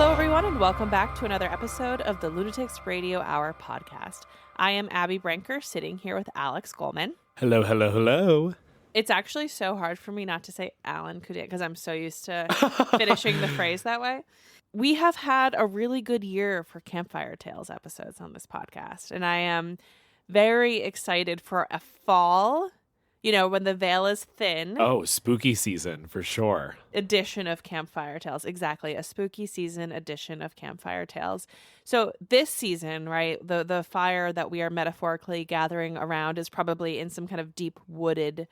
Hello, everyone, and welcome back to another episode of the Lunatics Radio Hour podcast. I am Abby Branker, sitting here with Alex Goldman. Hello, hello, hello. It's actually so hard for me not to say Alan Kudiak because I'm so used to finishing the phrase that way. We have had a really good year for Campfire Tales episodes on this podcast, and I am very excited for a fall, when the veil is thin. Oh, spooky season for sure. Edition of Campfire Tales. Exactly. A spooky season edition of Campfire Tales. So this season, right, the fire that we are metaphorically gathering around is probably in some kind of deep wooded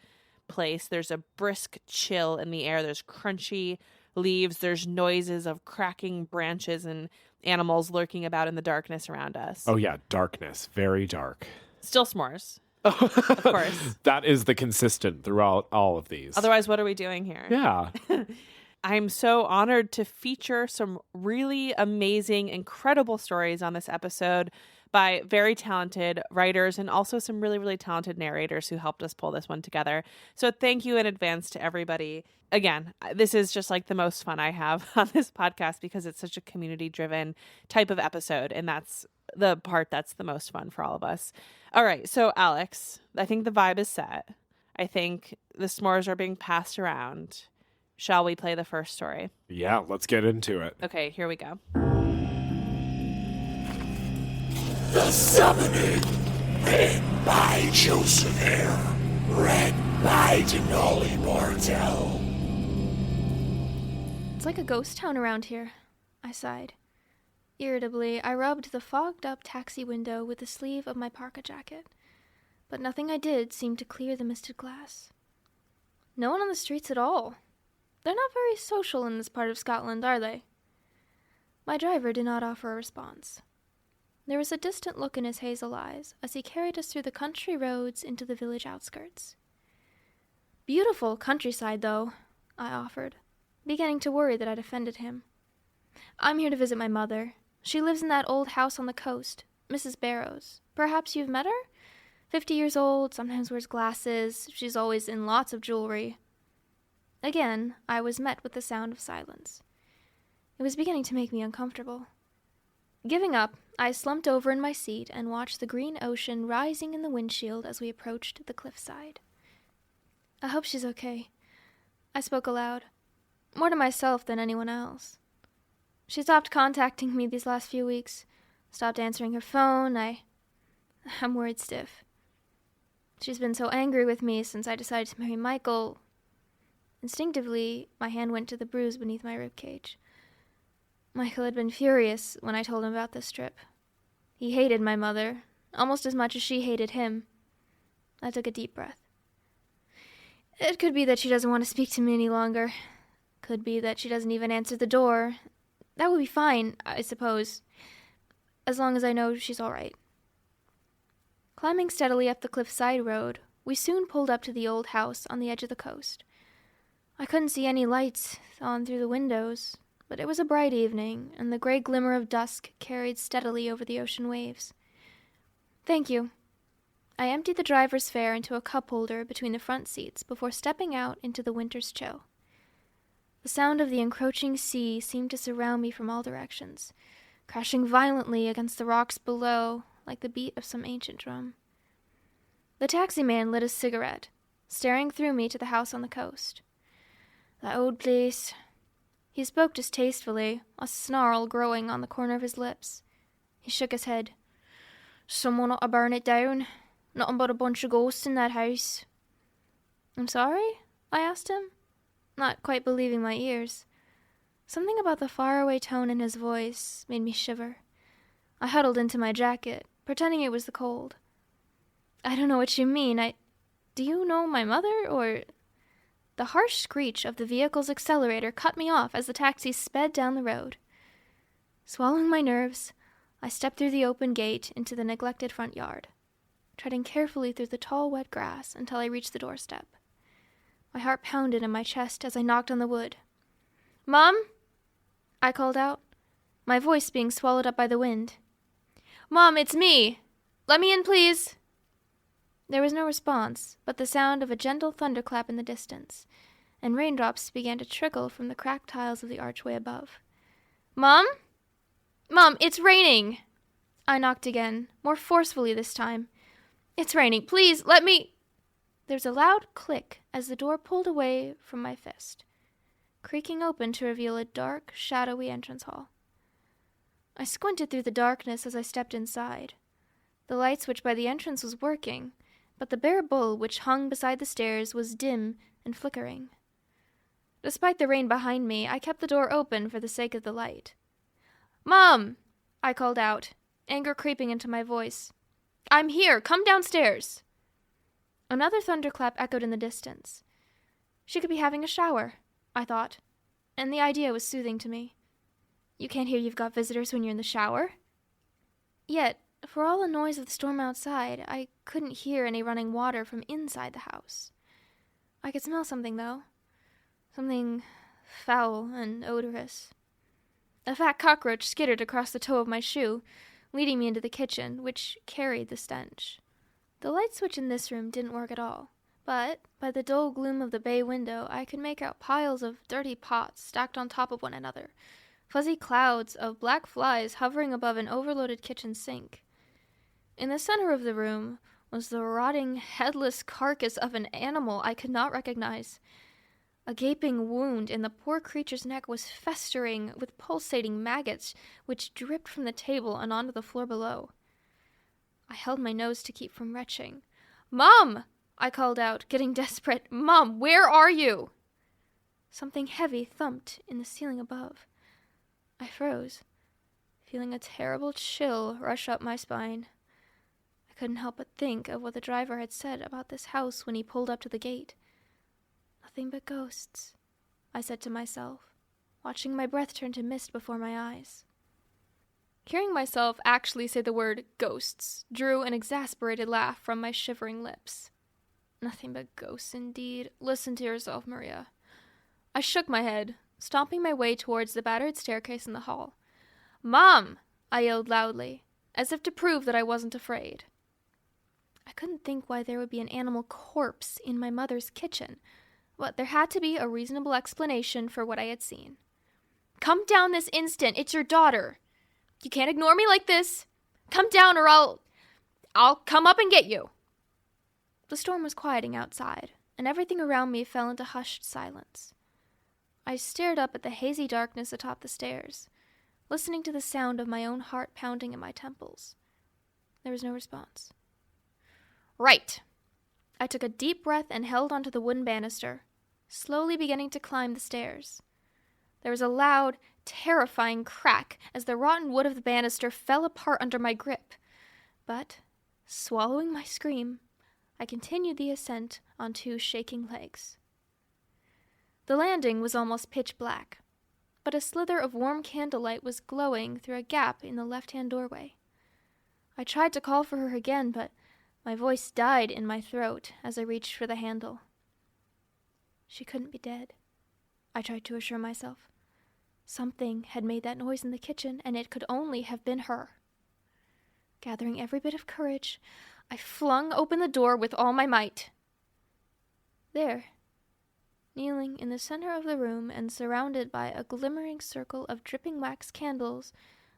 place. There's a brisk chill in the air. There's crunchy leaves. There's noises of cracking branches and animals lurking about in the darkness around us. Oh, yeah. Darkness. Very dark. Still s'mores. Of course. That is the consistent throughout all of these. Otherwise, what are we doing here? Yeah. I'm so honored to feature some really amazing, incredible stories on this episode by very talented writers and also some really, really talented narrators who helped us pull this one together. So thank you in advance to everybody. Again, this is just like the most fun I have on this podcast because it's such a community-driven type of episode, and that's the part that's the most fun for all of us. All right, so Alex, I think the vibe is set. I think the s'mores are being passed around. Shall we play the first story? Yeah, let's get into it. Okay, here we go. The Summoning, written by Joseph Hare, read by Denali Martell. It's like a ghost town around here, I sighed. Irritably, I rubbed the fogged-up taxi window with the sleeve of my parka jacket, but nothing I did seemed to clear the misted glass. No one on the streets at all. They're not very social in this part of Scotland, are they? My driver did not offer a response. There was a distant look in his hazel eyes as he carried us through the country roads into the village outskirts. Beautiful countryside, though, I offered, beginning to worry that I'd offended him. I'm here to visit my mother. She lives in that old house on the coast, Mrs. Barrows. Perhaps you've met her? 50 years old, sometimes wears glasses. She's always in lots of jewelry. Again, I was met with the sound of silence. It was beginning to make me uncomfortable. Giving up, I slumped over in my seat and watched the green ocean rising in the windshield as we approached the cliffside. I hope she's okay. I spoke aloud, more to myself than anyone else. She stopped contacting me these last few weeks, stopped answering her phone. I'm worried stiff. She's been so angry with me since I decided to marry Michael. Instinctively, my hand went to the bruise beneath my ribcage. Michael had been furious when I told him about this trip. He hated my mother, almost as much as she hated him. I took a deep breath. It could be that she doesn't want to speak to me any longer. Could be that she doesn't even answer the door. That would be fine, I suppose, as long as I know she's all right. Climbing steadily up the cliffside road, we soon pulled up to the old house on the edge of the coast. I couldn't see any lights on through the windows, but it was a bright evening, and the gray glimmer of dusk carried steadily over the ocean waves. Thank you. I emptied the driver's fare into a cup holder between the front seats before stepping out into the winter's chill. The sound of the encroaching sea seemed to surround me from all directions, crashing violently against the rocks below like the beat of some ancient drum. The taxi man lit a cigarette, staring through me to the house on the coast. That old place. He spoke distastefully, a snarl growing on the corner of his lips. He shook his head. Someone ought to burn it down. Nothing but a bunch of ghosts in that house. I'm sorry? I asked him, not quite believing my ears. Something about the faraway tone in his voice made me shiver. I huddled into my jacket, pretending it was the cold. I don't know what you mean. Do you know my mother, or... The harsh screech of the vehicle's accelerator cut me off as the taxi sped down the road. Swallowing my nerves, I stepped through the open gate into the neglected front yard, treading carefully through the tall, wet grass until I reached the doorstep. My heart pounded in my chest as I knocked on the wood. "Mom?" I called out, my voice being swallowed up by the wind. "Mom, it's me! Let me in, please!" There was no response, but the sound of a gentle thunderclap in the distance, and raindrops began to trickle from the cracked tiles of the archway above. Mom? Mom, it's raining! I knocked again, more forcefully this time. It's raining. Please, let me... There's a loud click as the door pulled away from my fist, creaking open to reveal a dark, shadowy entrance hall. I squinted through the darkness as I stepped inside. The light switch by the entrance was working, but the bare bowl which hung beside the stairs was dim and flickering. Despite the rain behind me, I kept the door open for the sake of the light. "Mom!" I called out, anger creeping into my voice. "I'm here! Come downstairs!" Another thunderclap echoed in the distance. She could be having a shower, I thought, and the idea was soothing to me. You can't hear you've got visitors when you're in the shower. Yet, for all the noise of the storm outside, I couldn't hear any running water from inside the house. I could smell something, though. Something foul and odorous. A fat cockroach skittered across the toe of my shoe, leading me into the kitchen, which carried the stench. The light switch in this room didn't work at all, but by the dull gloom of the bay window I could make out piles of dirty pots stacked on top of one another, fuzzy clouds of black flies hovering above an overloaded kitchen sink. In the center of the room was the rotting, headless carcass of an animal I could not recognize. A gaping wound in the poor creature's neck was festering with pulsating maggots which dripped from the table and onto the floor below. I held my nose to keep from retching. "Mom!" I called out, getting desperate. "Mom, where are you?" Something heavy thumped in the ceiling above. I froze, feeling a terrible chill rush up my spine. I couldn't help but think of what the driver had said about this house when he pulled up to the gate. Nothing but ghosts, I said to myself, watching my breath turn to mist before my eyes. Hearing myself actually say the word ghosts drew an exasperated laugh from my shivering lips. Nothing but ghosts, indeed. Listen to yourself, Maria. I shook my head, stomping my way towards the battered staircase in the hall. "Mom!" I yelled loudly, as if to prove that I wasn't afraid. I couldn't think why there would be an animal corpse in my mother's kitchen, but there had to be a reasonable explanation for what I had seen. "Come down this instant! It's your daughter! You can't ignore me like this! Come down or I'll come up and get you!" The storm was quieting outside, and everything around me fell into hushed silence. I stared up at the hazy darkness atop the stairs, listening to the sound of my own heart pounding in my temples. There was no response. "Right!" I took a deep breath and held onto the wooden banister, slowly beginning to climb the stairs. There was a loud, terrifying crack as the rotten wood of the banister fell apart under my grip. But, swallowing my scream, I continued the ascent on two shaking legs. The landing was almost pitch black, but a slither of warm candlelight was glowing through a gap in the left-hand doorway. I tried to call for her again, but my voice died in my throat as I reached for the handle. She couldn't be dead, I tried to assure myself. Something had made that noise in the kitchen, and it could only have been her. Gathering every bit of courage, I flung open the door with all my might. There, kneeling in the center of the room and surrounded by a glimmering circle of dripping wax candles,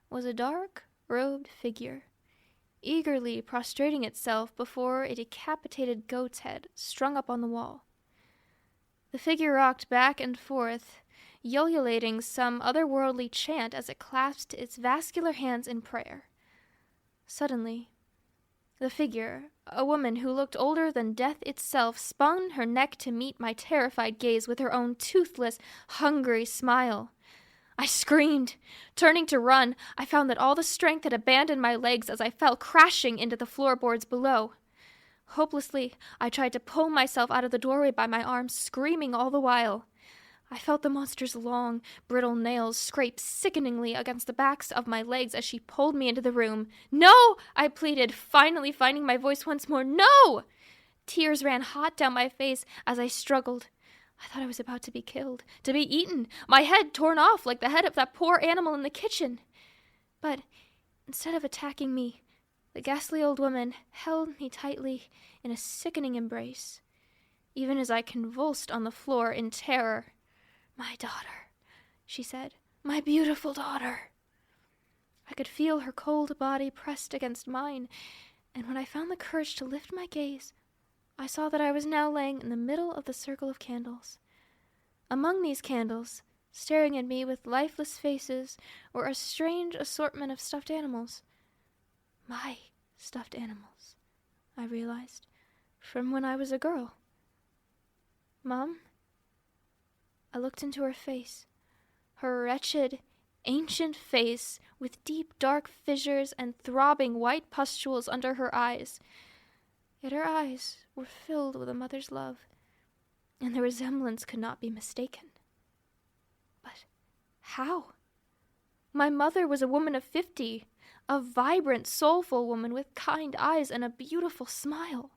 was a dark, robed figure, eagerly prostrating itself before a decapitated goat's head strung up on the wall. The figure rocked back and forth, ululating some otherworldly chant as it clasped its vascular hands in prayer. Suddenly, the figure, a woman who looked older than death itself, spun her neck to meet my terrified gaze with her own toothless, hungry smile. I screamed. Turning to run, I found that all the strength had abandoned my legs as I fell crashing into the floorboards below. Hopelessly, I tried to pull myself out of the doorway by my arms, screaming all the while. I felt the monster's long, brittle nails scrape sickeningly against the backs of my legs as she pulled me into the room. "No!" I pleaded, finally finding my voice once more. "No!" Tears ran hot down my face as I struggled. I thought I was about to be killed, to be eaten, my head torn off like the head of that poor animal in the kitchen. But instead of attacking me, the ghastly old woman held me tightly in a sickening embrace, even as I convulsed on the floor in terror. "My daughter," she said, My beautiful daughter. I could feel her cold body pressed against mine, and when I found the courage to lift my gaze, I saw that I was now laying in the middle of the circle of candles. Among these candles, staring at me with lifeless faces, were a strange assortment of stuffed animals. My stuffed animals, I realized, from when I was a girl. Mom? I looked into her face. Her wretched, ancient face with deep dark fissures and throbbing white pustules under her eyes. Yet her eyes were filled with a mother's love, and the resemblance could not be mistaken. But how? My mother was a woman of 50, a vibrant, soulful woman with kind eyes and a beautiful smile.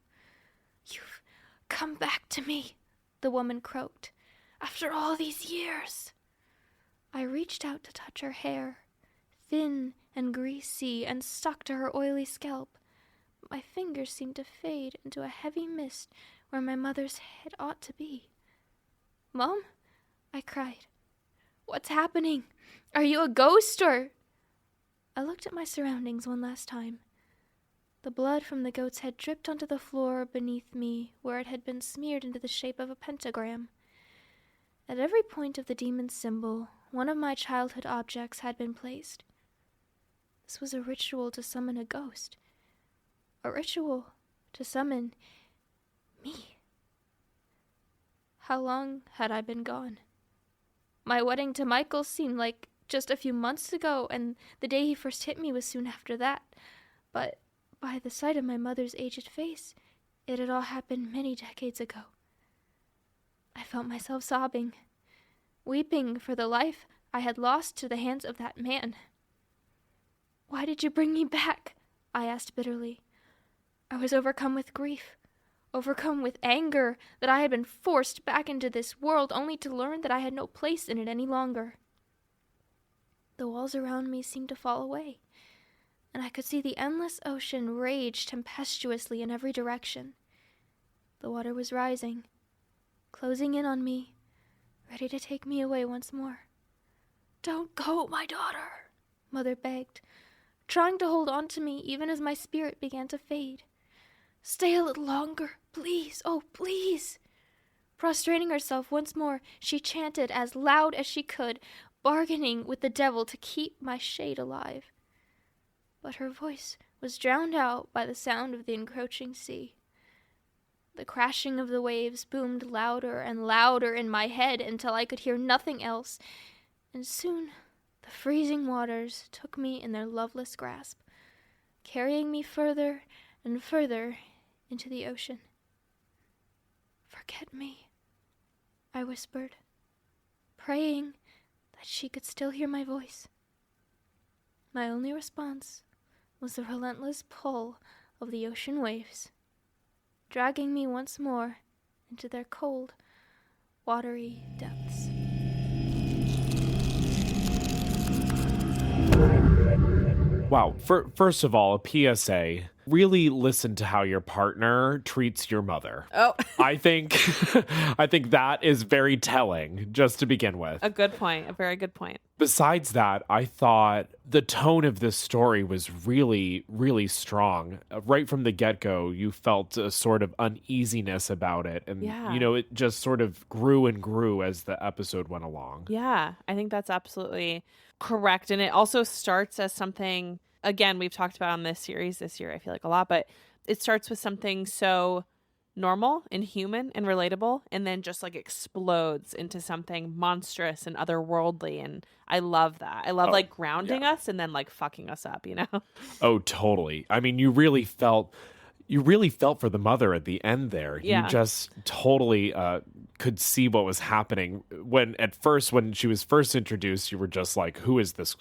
You've come back to me, the woman croaked, after all these years. I reached out to touch her hair, thin and greasy and stuck to her oily scalp. My fingers seemed to fade into a heavy mist where my mother's head ought to be. Mom? I cried. What's happening? Are you a ghost or... I looked at my surroundings one last time. The blood from the goat's head dripped onto the floor beneath me where it had been smeared into the shape of a pentagram. At every point of the demon's symbol, one of my childhood objects had been placed. This was a ritual to summon a ghost. A ritual to summon me. How long had I been gone? My wedding to Michael seemed like just a few months ago, and the day he first hit me was soon after that. But by the sight of my mother's aged face, it had all happened many decades ago. I felt myself sobbing, weeping for the life I had lost to the hands of that man. Why did you bring me back? I asked bitterly. I was overcome with grief, overcome with anger that I had been forced back into this world only to learn that I had no place in it any longer. The walls around me seemed to fall away, and I could see the endless ocean rage tempestuously in every direction. The water was rising, closing in on me, ready to take me away once more. Don't go, my daughter, Mother begged, trying to hold on to me even as my spirit began to fade. Stay a little longer, please, oh, please. Prostrating herself once more, she chanted as loud as she could, bargaining with the devil to keep my shade alive. But her voice was drowned out by the sound of the encroaching sea. The crashing of the waves boomed louder and louder in my head until I could hear nothing else, and soon the freezing waters took me in their loveless grasp, carrying me further and further into the ocean. Forget me, I whispered, praying that she could still hear my voice. My only response was the relentless pull of the ocean waves, dragging me once more into their cold, watery depths. Wow. First of all, a PSA. Really listen to how your partner treats your mother. Oh. I think that is very telling, just to begin with. A good point. A very good point. Besides that, I thought the tone of this story was really, really strong. Right from the get-go, you felt a sort of uneasiness about it. And, it just sort of grew and grew as the episode went along. Yeah, I think that's absolutely correct. And it also starts as something, again, we've talked about on this series this year, I feel like a lot, but it starts with something so normal and human and relatable, and then just like explodes into something monstrous and otherworldly. And I love that. I love grounding us and then like fucking us up, Oh, totally. I mean, you really felt for the mother at the end there. Yeah. You just totally could see what was happening. When she was first introduced, you were just like, who is this,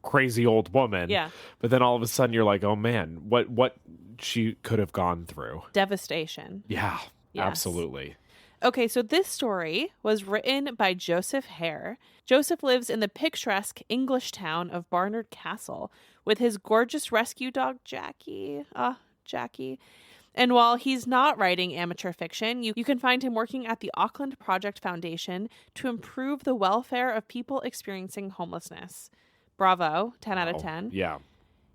crazy old woman? Yeah. But then all of a sudden you're like, oh man, what she could have gone through. Devastation. Yeah, Yes. absolutely. Okay, so this story was written by Joseph Hare. Joseph lives in the picturesque English town of Barnard Castle with his gorgeous rescue dog, Jackie. Jackie. And while he's not writing amateur fiction, you can find him working at the Auckland Project Foundation to improve the welfare of people experiencing homelessness. Bravo, 10 out of 10. Yeah.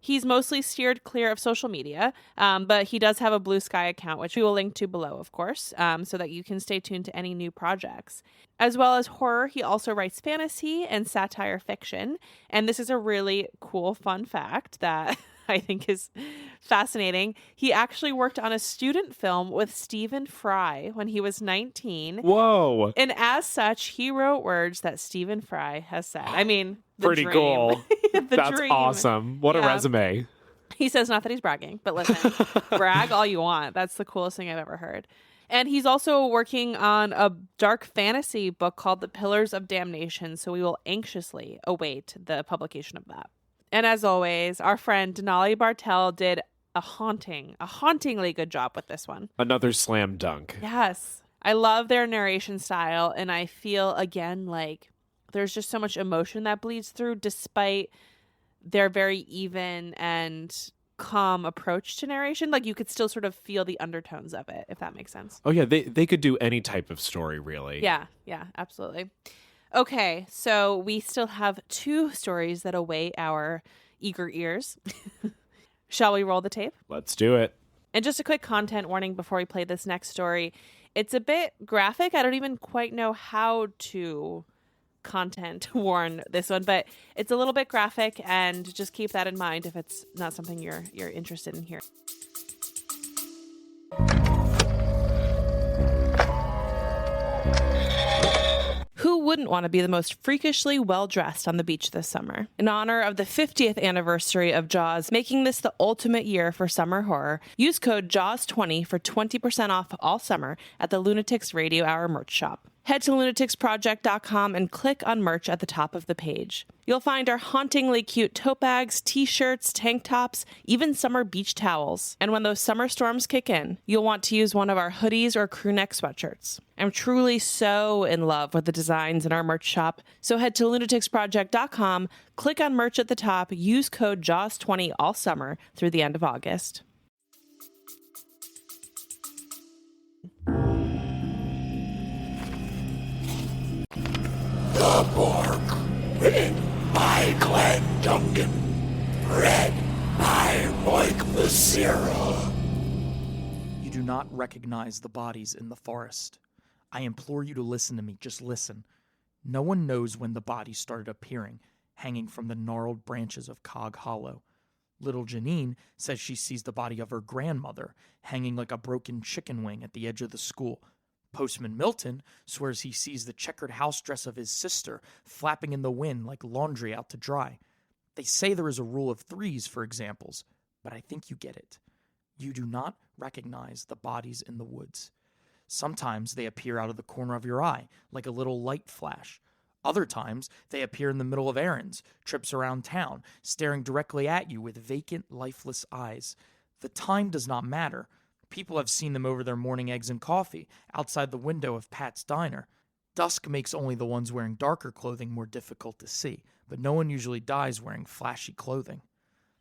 He's mostly steered clear of social media, but he does have a Blue Sky account, which we will link to below, of course, so that you can stay tuned to any new projects. As well as horror, he also writes fantasy and satire fiction. And this is a really cool, fun fact that I think is fascinating. He actually worked on a student film with Stephen Fry when he was 19. Whoa. And as such, he wrote words that Stephen Fry has said. I mean, pretty dream. cool. That's dream. awesome. What a resume. He says, not that he's bragging, but listen, brag all you want. That's the coolest thing I've ever heard. And he's also working on a dark fantasy book called The Pillars of Damnation, so we will anxiously await the publication of that. And as always, our friend Denali Bartel did a hauntingly good job with this one. Another slam dunk. Yes. I love their narration style, and I feel, again, like there's just so much emotion that bleeds through despite their very even and calm approach to narration. Like you could still sort of feel the undertones of it, if that makes sense. Oh, yeah. They could do any type of story, really. Yeah, absolutely. Okay, so we still have 2 stories that await our eager ears. Shall we roll the tape? Let's do it. And just a quick content warning before we play this next story. It's a bit graphic. I don't even quite know how to content warn this one, but it's a little bit graphic, and just keep that in mind if it's not something you're interested in hearing. Who wouldn't want to be the most freakishly well-dressed on the beach this summer? In honor of the 50th anniversary of Jaws, making this the ultimate year for summer horror, use code JAWS20 for 20% off all summer at the Lunatics Radio Hour merch shop. Head to lunaticsproject.com and click on merch at the top of the page. You'll find our hauntingly cute tote bags, t-shirts, tank tops, even summer beach towels. And when those summer storms kick in, you'll want to use one of our hoodies or crew neck sweatshirts. I'm truly so in love with the designs in our merch shop, so head to lunaticsproject.com, click on merch at the top, use code JAWS20 all summer through the end of August. The Bork, written by Glenn Duncan, read by Mike Becerra. You do not recognize the bodies in the forest. I implore you to listen to me, just listen. No one knows when the bodies started appearing, hanging from the gnarled branches of Cog Hollow. Little Janine says she sees the body of her grandmother, hanging like a broken chicken wing at the edge of the school. Postman Milton swears he sees the checkered house dress of his sister flapping in the wind like laundry out to dry. They say there is a rule of 3s for examples, but I think you get it. You do not recognize the bodies in the woods. Sometimes they appear out of the corner of your eye, like a little light flash. Other times, they appear in the middle of errands, trips around town, staring directly at you with vacant, lifeless eyes. The time does not matter. People have seen them over their morning eggs and coffee, outside the window of Pat's Diner. Dusk makes only the ones wearing darker clothing more difficult to see, but no one usually dies wearing flashy clothing.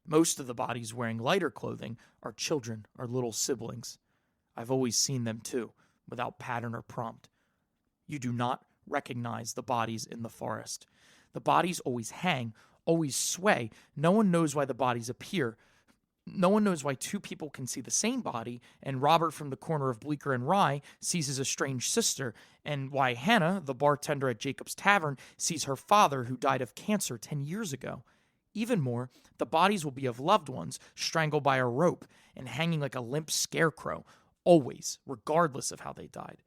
Most of the bodies wearing lighter clothing are children or little siblings. I've always seen them too, without pattern or prompt. You do not recognize the bodies in the forest. The bodies always hang, always sway. No one knows why the bodies appear. No one knows why 2 people can see the same body, and Robert from the corner of Bleecker and Rye sees his estranged sister, and why Hannah, the bartender at Jacob's Tavern, sees her father who died of cancer 10 years ago. Even more, the bodies will be of loved ones strangled by a rope and hanging like a limp scarecrow, always, regardless of how they died.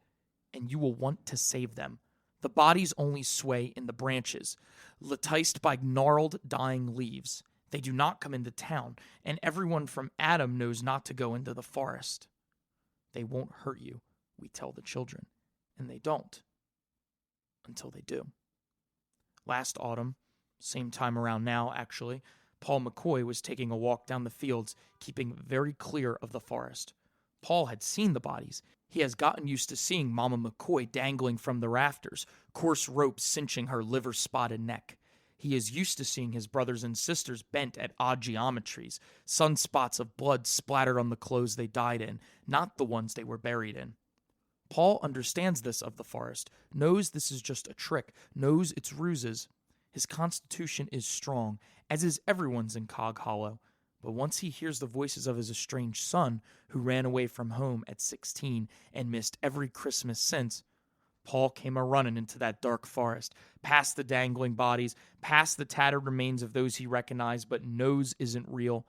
And you will want to save them. The bodies only sway in the branches, latticed by gnarled, dying leaves. They do not come into town, and everyone from Adam knows not to go into the forest. They won't hurt you, we tell the children, and they don't. Until they do. Last autumn, same time around now, actually, Paul McCoy was taking a walk down the fields, keeping very clear of the forest. Paul had seen the bodies. He has gotten used to seeing Mama McCoy dangling from the rafters, coarse ropes cinching her liver-spotted neck. He is used to seeing his brothers and sisters bent at odd geometries, sunspots of blood splattered on the clothes they died in, not the ones they were buried in. Paul understands this of the forest, knows this is just a trick, knows its ruses. His constitution is strong, as is everyone's in Cog Hollow. But once he hears the voices of his estranged son, who ran away from home at 16 and missed every Christmas since, Paul came a-running into that dark forest, past the dangling bodies, past the tattered remains of those he recognized but knows isn't real.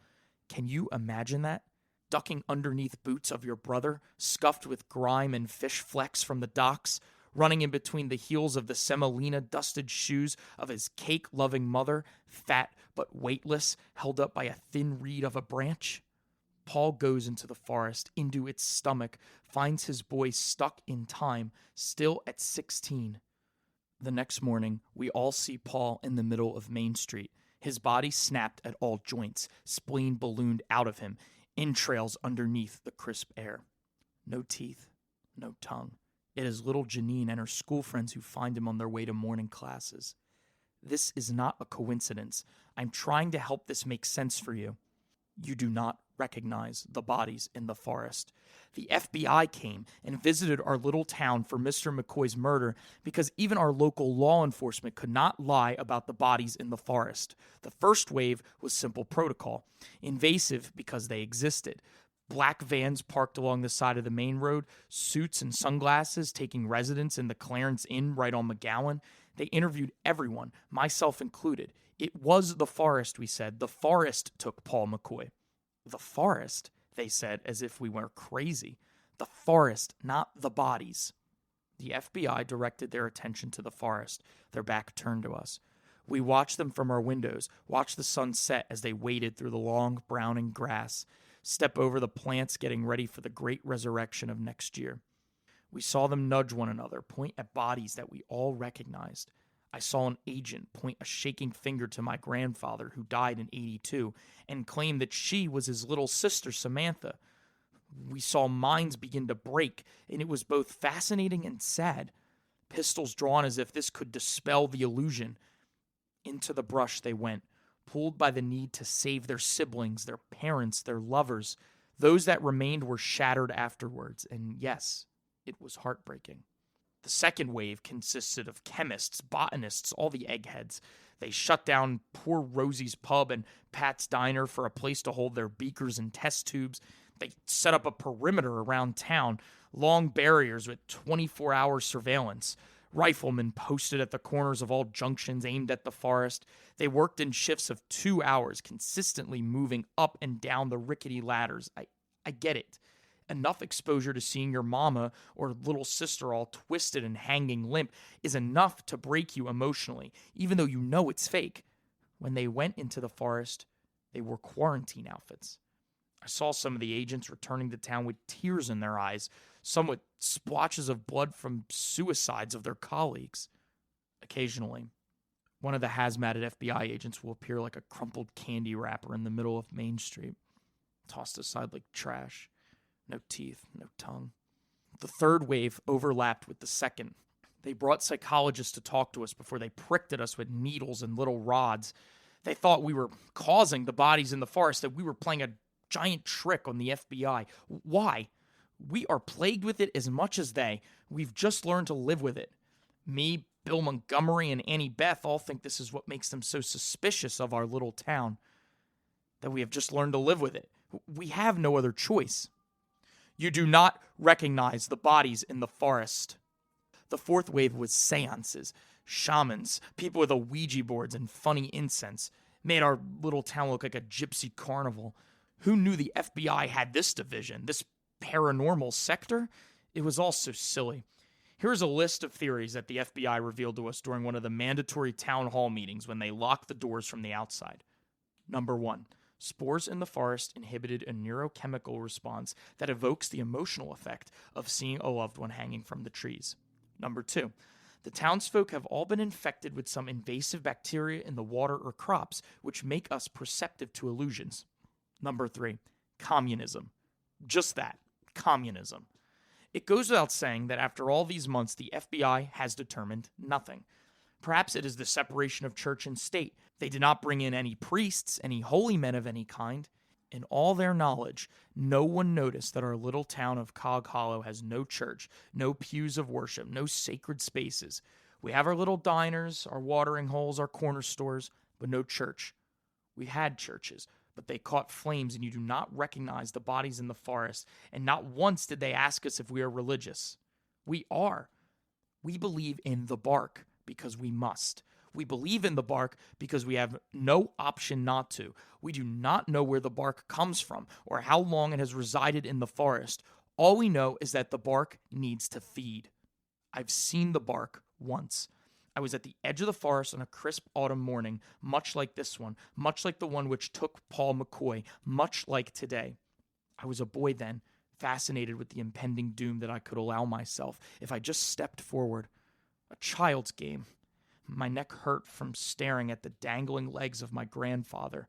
Can you imagine that? Ducking underneath boots of your brother, scuffed with grime and fish flecks from the docks, running in between the heels of the semolina-dusted shoes of his cake-loving mother, fat but weightless, held up by a thin reed of a branch? Paul goes into the forest, into its stomach, finds his boy stuck in time, still at 16. The next morning, we all see Paul in the middle of Main Street, his body snapped at all joints, spleen ballooned out of him, entrails underneath the crisp air. No teeth, no tongue. It is little Janine and her school friends who find him on their way to morning classes. This is not a coincidence. I'm trying to help this make sense for you. You do not recognize the bodies in the forest. The FBI came and visited our little town for Mr. McCoy's murder because even our local law enforcement could not lie about the bodies in the forest. The first wave was simple protocol, invasive because they existed. Black vans parked along the side of the main road, suits and sunglasses taking residence in the Clarence Inn right on McGowan. They interviewed everyone, myself included. It was the forest, we said. The forest took Paul McCoy. The forest, they said, as if we were crazy. The forest, not the bodies. The FBI directed their attention to the forest, their back turned to us. We watched them from our windows, watched the sun set as they waded through the long, browning grass, step over the plants getting ready for the great resurrection of next year. We saw them nudge one another, point at bodies that we all recognized. I saw an agent point a shaking finger to my grandfather, who died in '82, and claim that she was his little sister, Samantha. We saw minds begin to break, and it was both fascinating and sad. Pistols drawn as if this could dispel the illusion. Into the brush they went, pulled by the need to save their siblings, their parents, their lovers. Those that remained were shattered afterwards, and yes, it was heartbreaking. The second wave consisted of chemists, botanists, all the eggheads. They shut down poor Rosie's Pub and Pat's Diner for a place to hold their beakers and test tubes. They set up a perimeter around town, long barriers with 24-hour surveillance. Riflemen posted at the corners of all junctions aimed at the forest. They worked in shifts of 2 hours, consistently moving up and down the rickety ladders. I get it. Enough exposure to seeing your mama or little sister all twisted and hanging limp is enough to break you emotionally, even though you know it's fake. When they went into the forest, they wore quarantine outfits. I saw some of the agents returning to town with tears in their eyes, some with splotches of blood from suicides of their colleagues. Occasionally, one of the hazmated FBI agents will appear like a crumpled candy wrapper in the middle of Main Street, tossed aside like trash. No teeth, no tongue. The third wave overlapped with the second. They brought psychologists to talk to us before they pricked at us with needles and little rods. They thought we were causing the bodies in the forest, that we were playing a giant trick on the FBI. Why? We are plagued with it as much as they. We've just learned to live with it. Me, Bill Montgomery, and Annie Beth all think this is what makes them so suspicious of our little town, that we have just learned to live with it. We have no other choice. You do not recognize the bodies in the forest. The fourth wave was seances, shamans, people with Ouija boards and funny incense. Made our little town look like a gypsy carnival. Who knew the FBI had this division, this paranormal sector? It was all so silly. Here's a list of theories that the FBI revealed to us during one of the mandatory town hall meetings when they locked the doors from the outside. Number 1. Spores in the forest inhibited a neurochemical response that evokes the emotional effect of seeing a loved one hanging from the trees. Number 2. The townsfolk have all been infected with some invasive bacteria in the water or crops, which make us perceptive to illusions. Number 3. Communism. Just that. Communism. It goes without saying that after all these months, the FBI has determined nothing. Perhaps it is the separation of church and state. They did not bring in any priests, any holy men of any kind. In all their knowledge, no one noticed that our little town of Cog Hollow has no church, no pews of worship, no sacred spaces. We have our little diners, our watering holes, our corner stores, but no church. We had churches, but they caught flames, and you do not recognize the bodies in the forest, and not once did they ask us if we are religious. We are. We believe in the bark because we must. We believe in the bark because we have no option not to. We do not know where the bark comes from or how long it has resided in the forest. All we know is that the bark needs to feed. I've seen the bark once. I was at the edge of the forest on a crisp autumn morning, much like this one, much like the one which took Paul McCoy, much like today. I was a boy then, fascinated with the impending doom that I could allow myself if I just stepped forward. A child's game. My neck hurt from staring at the dangling legs of my grandfather.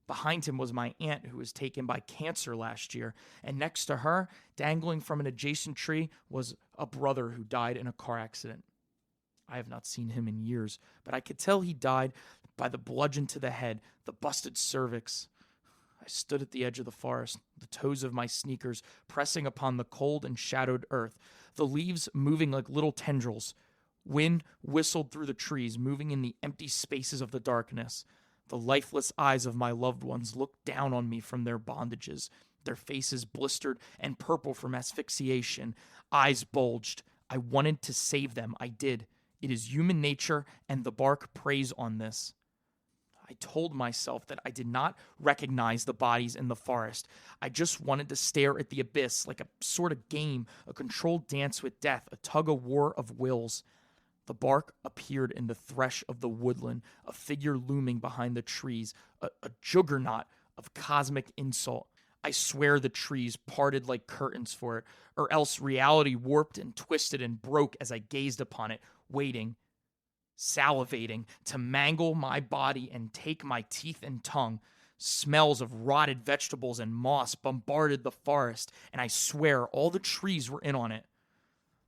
Behind him was my aunt, who was taken by cancer last year, and next to her, dangling from an adjacent tree, was a brother who died in a car accident. I have not seen him in years, but I could tell he died by the bludgeon to the head, the busted cervix. I stood at the edge of the forest, the toes of my sneakers pressing upon the cold and shadowed earth, the leaves moving like little tendrils. Wind whistled through the trees, moving in the empty spaces of the darkness. The lifeless eyes of my loved ones looked down on me from their bondages, their faces blistered and purple from asphyxiation. Eyes bulged. I wanted to save them. I did. It is human nature, and the bark preys on this. I told myself that I did not recognize the bodies in the forest. I just wanted to stare at the abyss like a sort of game, a controlled dance with death, a tug-of-war of wills. The bark appeared in the thresh of the woodland, a figure looming behind the trees, a juggernaut of cosmic insult. I swear the trees parted like curtains for it, or else reality warped and twisted and broke as I gazed upon it, waiting, salivating, to mangle my body and take my teeth and tongue. Smells of rotted vegetables and moss bombarded the forest, and I swear all the trees were in on it.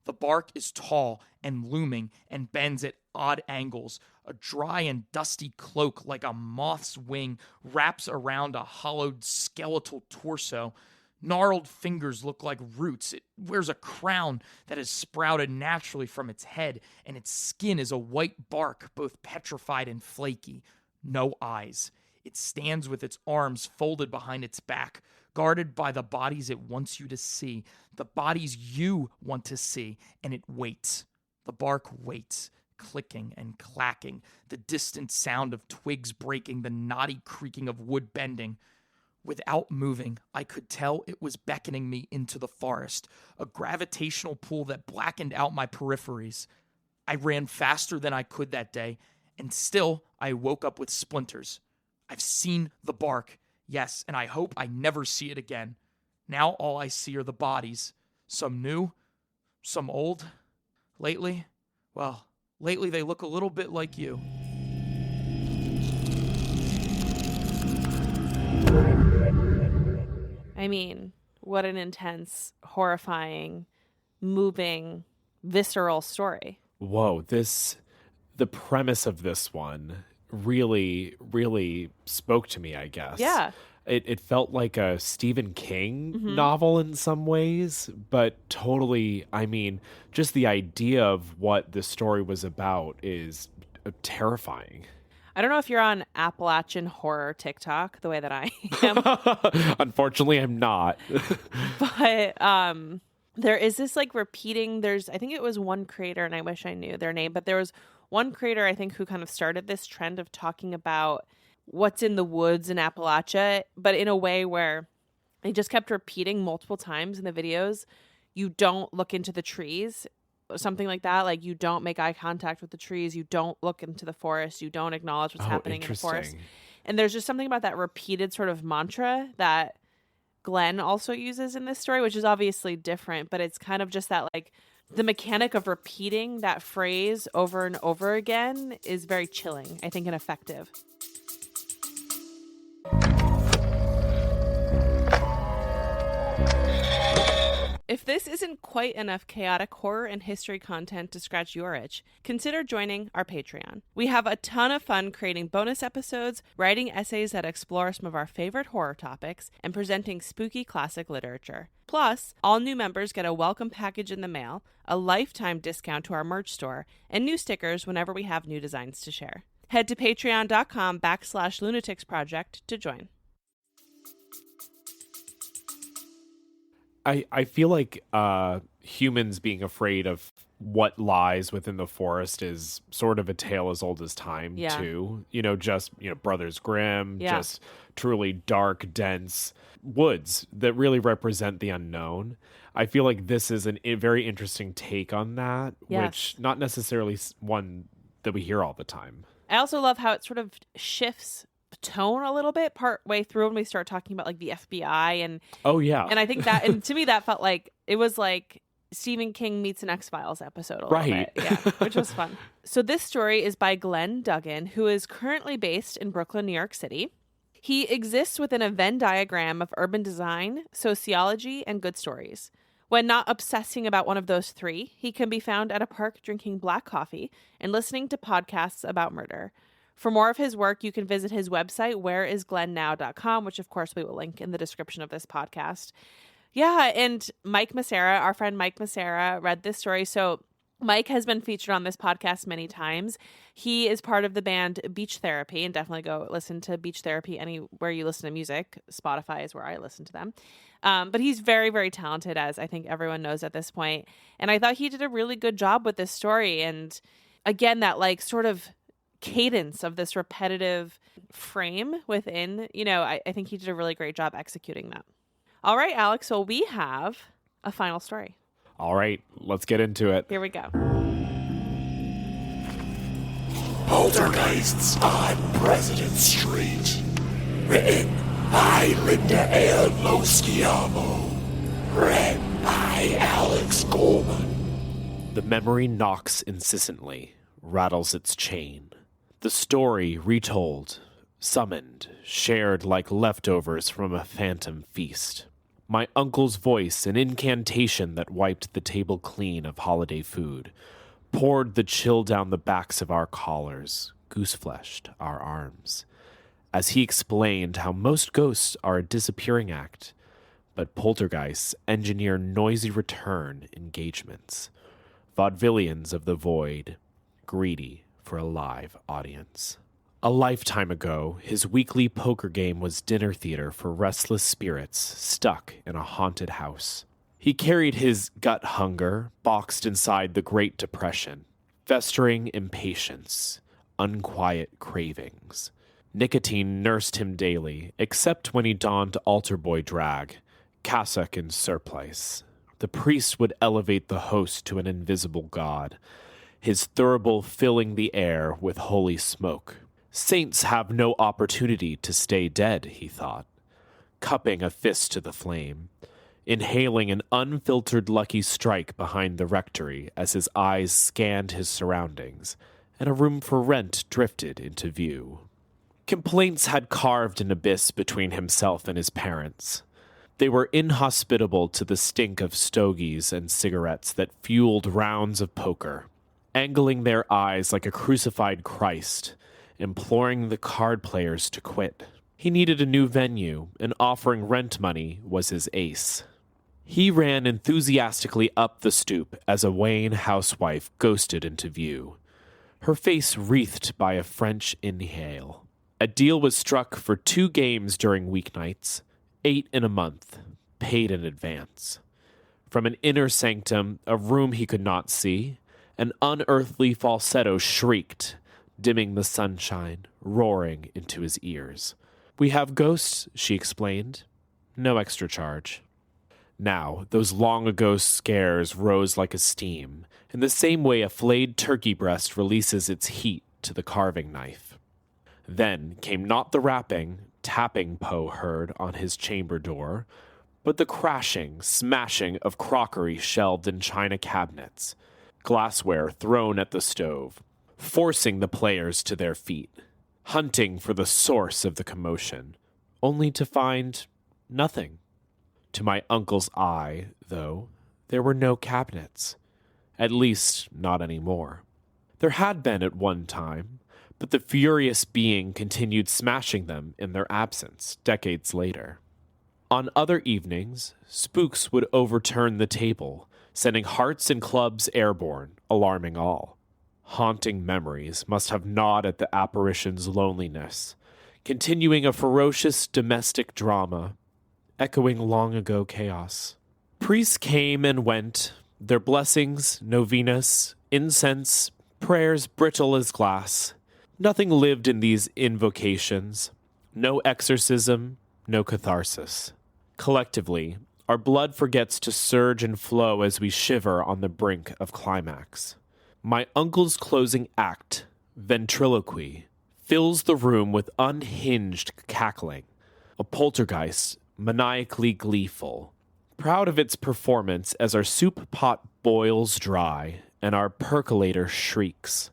The bark is tall and looming and bends at odd angles. A dry and dusty cloak like a moth's wing wraps around a hollowed skeletal torso. Gnarled fingers look like roots. It wears a crown that has sprouted naturally from its head, and its skin is a white bark, both petrified and flaky. No eyes. It stands with its arms folded behind its back, guarded by the bodies it wants you to see, the bodies you want to see, and it waits. The bark waits, clicking and clacking, the distant sound of twigs breaking, the knotty creaking of wood bending. Without moving, I could tell it was beckoning me into the forest, a gravitational pull that blackened out my peripheries. I ran faster than I could that day, and still I woke up with splinters. I've seen the bark, yes, and I hope I never see it again. Now all I see are the bodies, some new, some old. Lately they look a little bit like you. I mean, what an intense, horrifying, moving, visceral story. Whoa, the premise of this one really, really spoke to me, I guess. Yeah. It felt like a Stephen King novel in some ways, but totally, I mean, just the idea of what the story was about is terrifying. I don't know if you're on Appalachian horror TikTok the way that I am. Unfortunately, I'm not. But there is this like repeating, I think it was one creator, and I wish I knew their name, but there was one creator, I think, who kind of started this trend of talking about what's in the woods in Appalachia, but in a way where they just kept repeating multiple times in the videos, you don't look into the trees, something like that. Like, you don't make eye contact with the trees, you don't look into the forest, you don't acknowledge what's happening in the forest. And there's just something about that repeated sort of mantra that Glenn also uses in this story, which is obviously different, but it's kind of just that, like, the mechanic of repeating that phrase over and over again is very chilling, I think, and effective. If this isn't quite enough chaotic horror and history content to scratch your itch, consider joining our Patreon. We have a ton of fun creating bonus episodes, writing essays that explore some of our favorite horror topics, and presenting spooky classic literature. Plus, all new members get a welcome package in the mail, a lifetime discount to our merch store, and new stickers whenever we have new designs to share. Head to patreon.com/lunaticsproject to join. I feel like humans being afraid of what lies within the forest is sort of a tale as old as time, too. Brothers Grimm, just truly dark, dense woods that really represent the unknown. I feel like this is a very interesting take on that, which not necessarily one that we hear all the time. I also love how it sort of shifts tone a little bit part way through when we start talking about like the FBI and and I think that, and to me that felt like it was like Stephen King meets an X-Files episode a little bit, which was fun. So this story is by Glenn Duggan, who is currently based in Brooklyn, New York City. He exists within a Venn diagram of urban design, sociology, and good stories. When not obsessing about one of those three, he can be found at a park drinking black coffee and listening to podcasts about murder. For more of his work, you can visit his website, whereisglennnow.com, which of course we will link in the description of this podcast. Yeah, and Mike Massera, our friend Mike Massera, read this story. So Mike has been featured on this podcast many times. He is part of the band Beach Therapy, and definitely go listen to Beach Therapy anywhere you listen to music. Spotify is where I listen to them. But he's very, very talented, as I think everyone knows at this point. And I thought he did a really good job with this story. And again, that like sort of cadence of this repetitive frame within, I think he did a really great job executing that. All right, Alex, so we have a final story. All right, let's get into it. Here we go. Poltergeists on President Street. Written by Linda L. Loschiavo. Read by Alex Coleman. The memory knocks incessantly, rattles its chain. The story retold, summoned, shared like leftovers from a phantom feast. My uncle's voice, an incantation that wiped the table clean of holiday food, poured the chill down the backs of our collars, goose-fleshed our arms, as he explained how most ghosts are a disappearing act, but poltergeists engineer noisy return engagements, vaudevillians of the void, greedy for a live audience. A lifetime ago, his weekly poker game was dinner theater for restless spirits stuck in a haunted house. He carried his gut hunger boxed inside the Great Depression, festering impatience, unquiet cravings. Nicotine nursed him daily, except when he donned altar boy drag, cassock and surplice. The priest would elevate the host to an invisible god, his thurible filling the air with holy smoke. Saints have no opportunity to stay dead, he thought, cupping a fist to the flame, inhaling an unfiltered lucky strike behind the rectory as his eyes scanned his surroundings, and a room for rent drifted into view. Complaints had carved an abyss between himself and his parents. They were inhospitable to the stink of stogies and cigarettes that fueled rounds of poker, angling their eyes like a crucified Christ, imploring the card players to quit. He needed a new venue, and offering rent money was his ace. He ran enthusiastically up the stoop as a Wayne housewife ghosted into view, her face wreathed by a French inhale. A deal was struck for 2 games during weeknights, 8 in a month, paid in advance. From an inner sanctum, a room he could not see, an unearthly falsetto shrieked, dimming the sunshine, roaring into his ears. "We have ghosts," she explained. "No extra charge." Now, those long-ago scares rose like a steam, in the same way a flayed turkey breast releases its heat to the carving knife. Then came not the rapping, tapping Poe heard on his chamber door, but the crashing, smashing of crockery shelved in china cabinets, glassware thrown at the stove, forcing the players to their feet, hunting for the source of the commotion, only to find nothing. To my uncle's eye, though, There were no cabinets. At least, not anymore. There had been at one time, but the furious being continued smashing them in their absence, decades later. On other evenings, spooks would overturn the table, sending hearts and clubs airborne, alarming all. Haunting memories must have gnawed at the apparition's loneliness, continuing a ferocious domestic drama, echoing long ago chaos. Priests came and went, their blessings, novenas, incense, prayers brittle as glass. Nothing lived in these invocations. No exorcism, no catharsis. Collectively, our blood forgets to surge and flow as we shiver on the brink of climax. My uncle's closing act, ventriloquy, fills the room with unhinged cackling. A poltergeist, maniacally gleeful, proud of its performance as our soup pot boils dry and our percolator shrieks.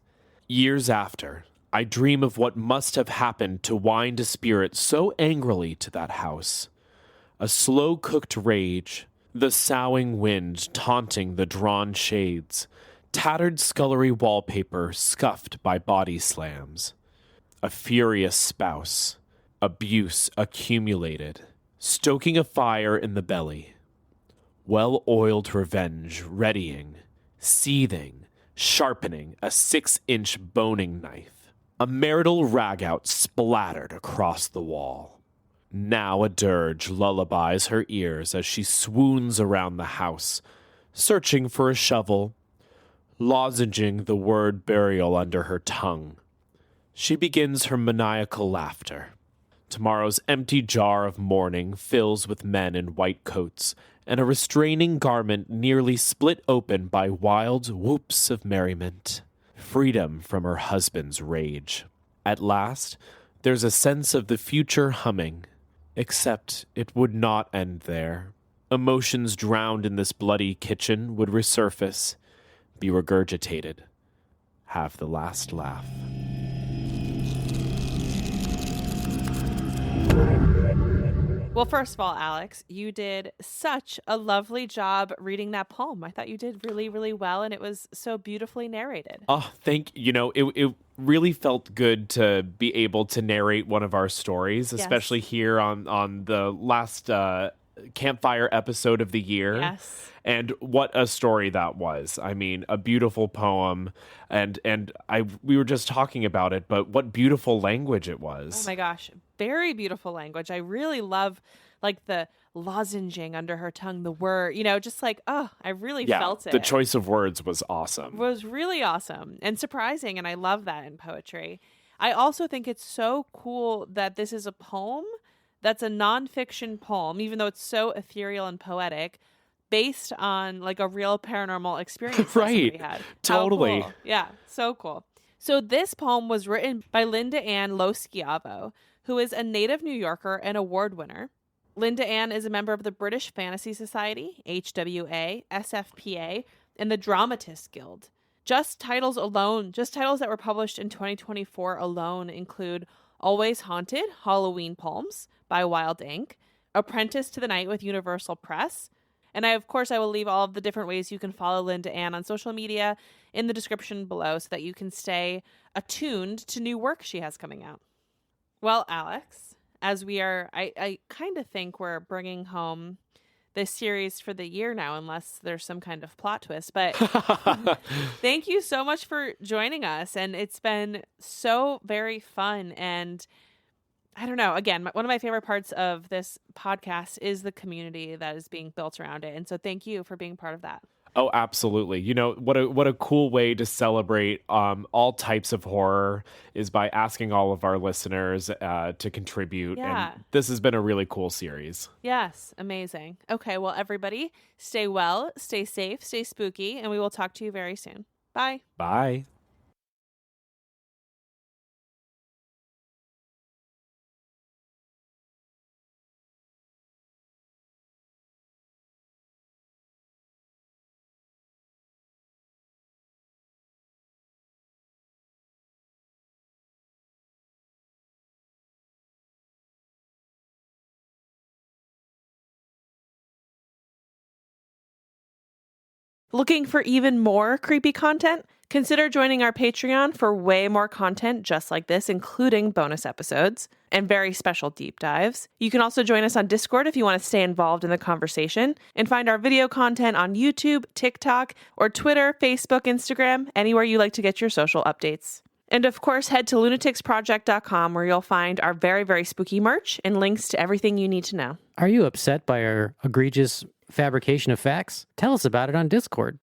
Years after, I dream of what must have happened to wind a spirit so angrily to that house. A slow-cooked rage, the soughing wind taunting the drawn shades, tattered scullery wallpaper scuffed by body slams. A furious spouse, abuse accumulated, stoking a fire in the belly. Well-oiled revenge readying, seething, sharpening a 6-inch boning knife. A marital ragout splattered across the wall. Now a dirge lullabies her ears as she swoons around the house, searching for a shovel, lozenging the word burial under her tongue. She begins her maniacal laughter. Tomorrow's empty jar of mourning fills with men in white coats, and a restraining garment nearly split open by wild whoops of merriment. Freedom from her husband's rage. At last, there's a sense of the future humming. Except it would not end there. Emotions drowned in this bloody kitchen would resurface, be regurgitated, have the last laugh. Well, first of all, Alex, you did such a lovely job reading that poem. I thought you did really, really well, and it was so beautifully narrated. Oh, it really felt good to be able to narrate one of our stories, especially here on the last Campfire episode of the year. Yes. And what a story that was. I mean, a beautiful poem, and we were just talking about it, but what beautiful language it was. Oh my gosh, very beautiful language. I really love like the lozenging under her tongue, the word, just like, oh, I really felt it. The choice of words was awesome. It was really awesome and surprising, and I love that in poetry. I also think it's so cool that this is a poem that's a nonfiction poem, even though it's so ethereal and poetic, based on like a real paranormal experience right. That somebody had. Totally. Cool. Yeah, so cool. So this poem was written by Linda Ann Lo Schiavo, who is a native New Yorker and award winner. Linda Ann is a member of the British Fantasy Society, HWA, SFPA, and the Dramatists Guild. Just titles that were published in 2024 alone include Always Haunted, Halloween Poems by Wild Ink, Apprentice to the Night with Universal Press, and I will leave all of the different ways you can follow Linda Ann on social media in the description below so that you can stay attuned to new work she has coming out. Well, Alex, as we are, I kind of think we're bringing home this series for the year now, unless there's some kind of plot twist. But thank you so much for joining us. And it's been so very fun. And I don't know, again, one of my favorite parts of this podcast is the community that is being built around it. And so thank you for being part of that. Oh, absolutely. What a cool way to celebrate all types of horror is by asking all of our listeners to contribute. Yeah. And this has been a really cool series. Yes. Amazing. Okay. Well, everybody, stay well, stay safe, stay spooky, and we will talk to you very soon. Bye. Bye. Looking for even more creepy content? Consider joining our Patreon for way more content just like this, including bonus episodes and very special deep dives. You can also join us on Discord if you want to stay involved in the conversation, and find our video content on YouTube, TikTok, or Twitter, Facebook, Instagram, anywhere you like to get your social updates. And of course, head to lunaticsproject.com where you'll find our very, very spooky merch and links to everything you need to know. Are you upset by our egregious fabrication of facts? Tell us about it on Discord.